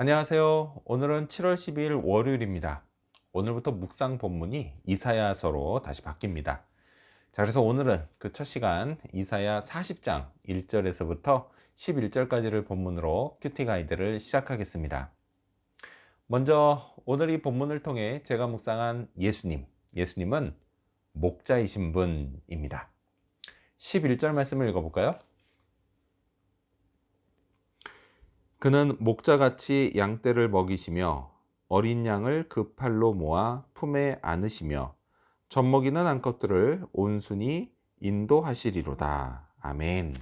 안녕하세요. 오늘은 7월 12일 월요일입니다. 오늘부터 묵상 본문이 이사야서로 다시 바뀝니다. 자, 그래서 오늘은 그 첫 시간 이사야 40장 1절에서부터 11절까지를 본문으로 큐티 가이드를 시작하겠습니다. 먼저 오늘 이 본문을 통해 제가 묵상한 예수님은 목자이신 분입니다. 11절 말씀을 읽어볼까요? 그는 목자같이 양떼를 먹이시며 어린 양을 그 팔로 모아 품에 안으시며 젖먹이는 암컷들을 온순히 인도하시리로다. 아멘.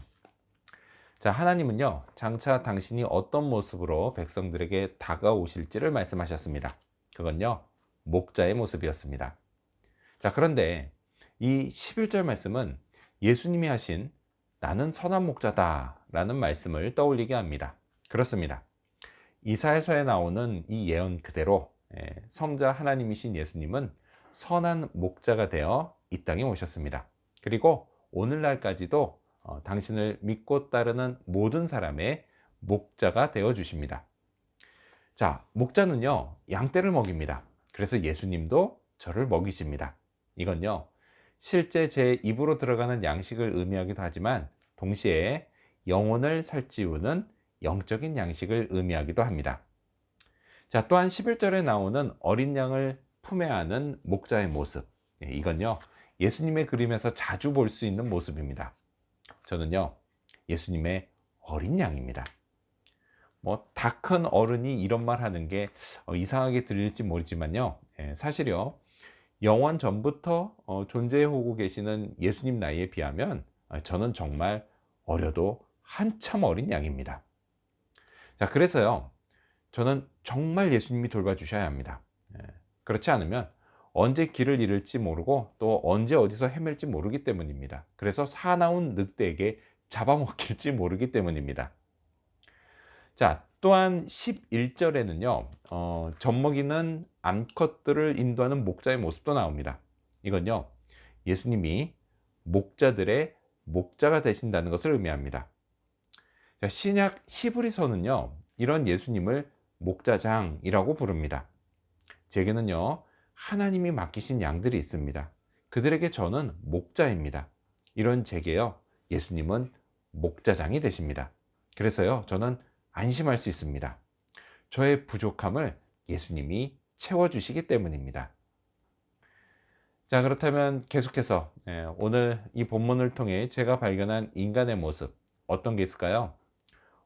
자, 하나님은요, 장차 당신이 어떤 모습으로 백성들에게 다가오실지를 말씀하셨습니다. 그건요, 목자의 모습이었습니다. 자, 그런데 이 11절 말씀은 예수님이 하신 나는 선한 목자다 라는 말씀을 떠올리게 합니다. 그렇습니다. 이사야서에 나오는 이 예언 그대로 성자 하나님이신 예수님은 선한 목자가 되어 이 땅에 오셨습니다. 그리고 오늘날까지도 당신을 믿고 따르는 모든 사람의 목자가 되어 주십니다. 자, 목자는요, 양떼를 먹입니다. 그래서 예수님도 저를 먹이십니다. 이건요, 실제 제 입으로 들어가는 양식을 의미하기도 하지만 동시에 영혼을 살찌우는 영적인 양식을 의미하기도 합니다. 자, 또한 11절에 나오는 어린 양을 품에 안은 목자의 모습, 이건요, 예수님의 그림에서 자주 볼 수 있는 모습입니다. 저는요, 예수님의 어린 양입니다. 다 큰 어른이 이런 말 하는 게 이상하게 들릴지 모르지만요, 사실요, 영원 전부터 존재하고 계시는 예수님 나이에 비하면 저는 정말 어려도 한참 어린 양입니다. 자, 그래서요, 저는 정말 예수님이 돌봐주셔야 합니다. 그렇지 않으면 언제 길을 잃을지 모르고 또 언제 어디서 헤맬지 모르기 때문입니다. 그래서 사나운 늑대에게 잡아먹힐지 모르기 때문입니다. 자, 또한 11절에는요, 젖먹이는 암컷들을 인도하는 목자의 모습도 나옵니다. 이건요, 예수님이 목자들의 목자가 되신다는 것을 의미합니다. 자, 신약 히브리서는요, 이런 예수님을 목자장이라고 부릅니다. 제게는요, 하나님이 맡기신 양들이 있습니다. 그들에게 저는 목자입니다. 이런 제게요, 예수님은 목자장이 되십니다. 그래서요, 저는 안심할 수 있습니다. 저의 부족함을 예수님이 채워주시기 때문입니다. 자, 그렇다면 계속해서 오늘 이 본문을 통해 제가 발견한 인간의 모습, 어떤 게 있을까요?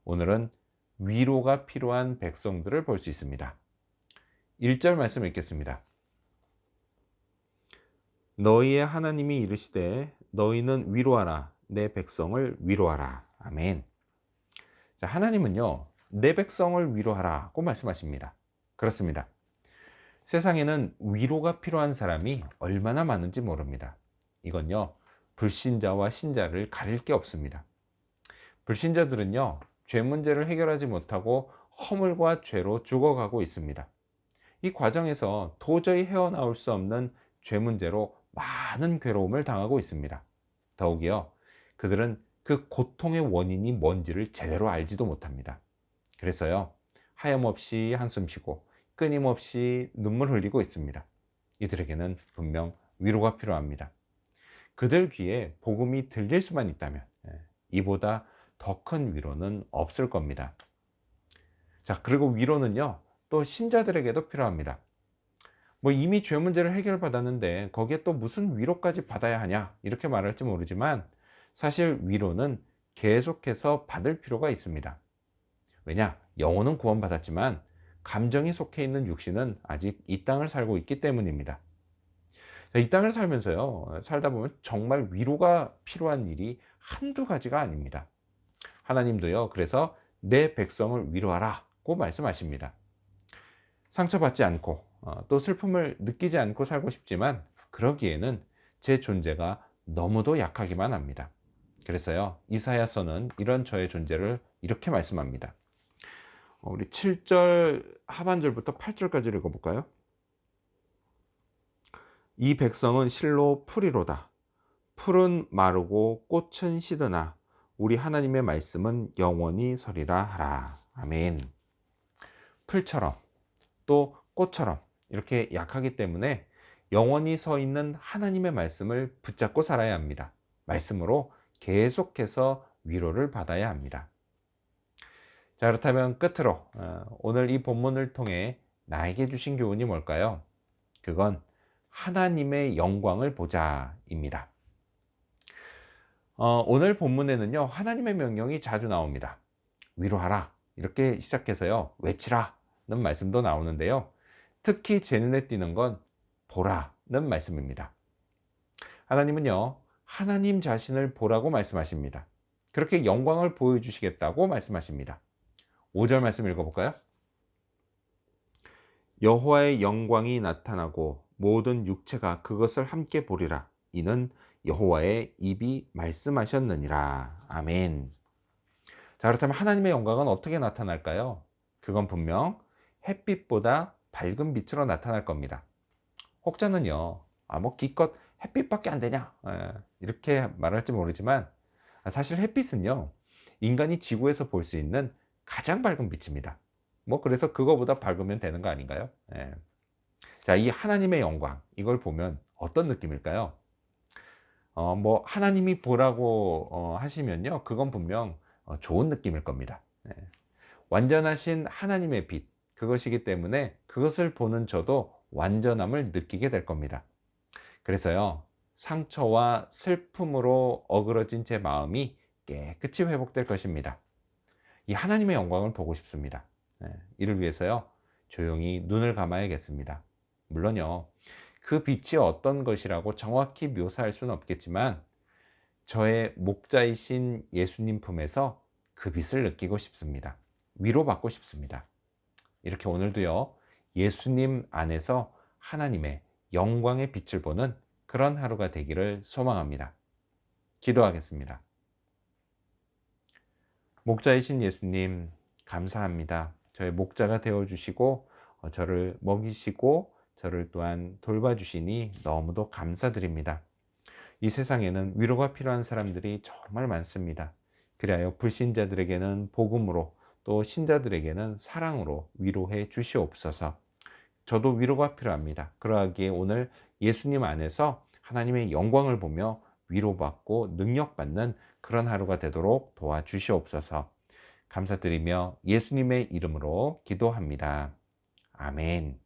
오늘은 위로가 필요한 백성들을 볼 수 있습니다. 1절 말씀 읽겠습니다. 너희의 하나님이 이르시되 너희는 위로하라, 내 백성을 위로하라. 아멘. 자, 하나님은요, 내 백성을 위로하라고 말씀하십니다. 그렇습니다. 세상에는 위로가 필요한 사람이 얼마나 많은지 모릅니다. 이건요, 불신자와 신자를 가릴 게 없습니다. 불신자들은요, 죄 문제를 해결하지 못하고 허물과 죄로 죽어가고 있습니다. 이 과정에서 도저히 헤어나올 수 없는 죄 문제로 많은 괴로움을 당하고 있습니다. 더욱이요, 그들은 그 고통의 원인이 뭔지를 제대로 알지도 못합니다. 그래서요, 하염없이 한숨 쉬고 끊임없이 눈물 흘리고 있습니다. 이들에게는 분명 위로가 필요합니다. 그들 귀에 복음이 들릴 수만 있다면 이보다 더 큰 위로는 없을 겁니다. 자, 그리고 위로는요, 또 신자들에게도 필요합니다. 이미 죄 문제를 해결받았는데 거기에 또 무슨 위로까지 받아야 하냐, 이렇게 말할지 모르지만 사실 위로는 계속해서 받을 필요가 있습니다. 왜냐? 영혼은 구원받았지만 감정이 속해 있는 육신은 아직 이 땅을 살고 있기 때문입니다. 이 땅을 살다 보면 정말 위로가 필요한 일이 한두 가지가 아닙니다. 하나님도요, 그래서 내 백성을 위로하라고 말씀하십니다. 상처받지 않고 또 슬픔을 느끼지 않고 살고 싶지만 그러기에는 제 존재가 너무도 약하기만 합니다. 그래서요, 이사야서는 이런 저의 존재를 이렇게 말씀합니다. 우리 7절 하반절부터 8절까지 읽어볼까요? 이 백성은 실로 풀이로다. 풀은 마르고 꽃은 시드나 우리 하나님의 말씀은 영원히 서리라 하라. 아멘. 풀처럼 또 꽃처럼 이렇게 약하기 때문에 영원히 서 있는 하나님의 말씀을 붙잡고 살아야 합니다. 말씀으로 계속해서 위로를 받아야 합니다. 자, 그렇다면 끝으로 오늘 이 본문을 통해 나에게 주신 교훈이 뭘까요? 그건 하나님의 영광을 보자입니다. 오늘 본문에는요, 하나님의 명령이 자주 나옵니다. 위로하라 이렇게 시작해서요, 외치라는 말씀도 나오는데요, 특히 제 눈에 띄는 건 보라는 말씀입니다. 하나님은요, 하나님 자신을 보라고 말씀하십니다. 그렇게 영광을 보여주시겠다고 말씀하십니다. 5절 말씀 읽어볼까요? 여호와의 영광이 나타나고 모든 육체가 그것을 함께 보리라. 이는 여호와의 입이 말씀하셨느니라. 아멘. 자, 그렇다면 하나님의 영광은 어떻게 나타날까요? 그건 분명 햇빛보다 밝은 빛으로 나타날 겁니다. 혹자는요, 뭐 기껏 햇빛밖에 안 되냐, 이렇게 말할지 모르지만 사실 햇빛은요, 인간이 지구에서 볼 수 있는 가장 밝은 빛입니다. 뭐 그래서 그거보다 밝으면 되는 거 아닌가요? 예. 자, 이 하나님의 영광, 이걸 보면 어떤 느낌일까요? 뭐 하나님이 보라고 하시면요, 그건 분명 좋은 느낌일 겁니다. 예. 완전하신 하나님의 빛, 그것이기 때문에 그것을 보는 저도 완전함을 느끼게 될 겁니다. 그래서요, 상처와 슬픔으로 어그러진 제 마음이 깨끗이 회복될 것입니다. 이 하나님의 영광을 보고 싶습니다. 이를 위해서요, 조용히 눈을 감아야겠습니다. 물론요, 그 빛이 어떤 것이라고 정확히 묘사할 수는 없겠지만 저의 목자이신 예수님 품에서 그 빛을 느끼고 싶습니다. 위로받고 싶습니다. 이렇게 오늘도요, 예수님 안에서 하나님의 영광의 빛을 보는 그런 하루가 되기를 소망합니다. 기도하겠습니다. 목자이신 예수님, 감사합니다. 저의 목자가 되어주시고 저를 먹이시고 저를 또한 돌봐주시니 너무도 감사드립니다. 이 세상에는 위로가 필요한 사람들이 정말 많습니다. 그리하여 불신자들에게는 복음으로, 또 신자들에게는 사랑으로 위로해 주시옵소서. 저도 위로가 필요합니다. 그러하기에 오늘 예수님 안에서 하나님의 영광을 보며 위로받고 능력받는 그런 하루가 되도록 도와주시옵소서. 감사드리며 예수님의 이름으로 기도합니다. 아멘.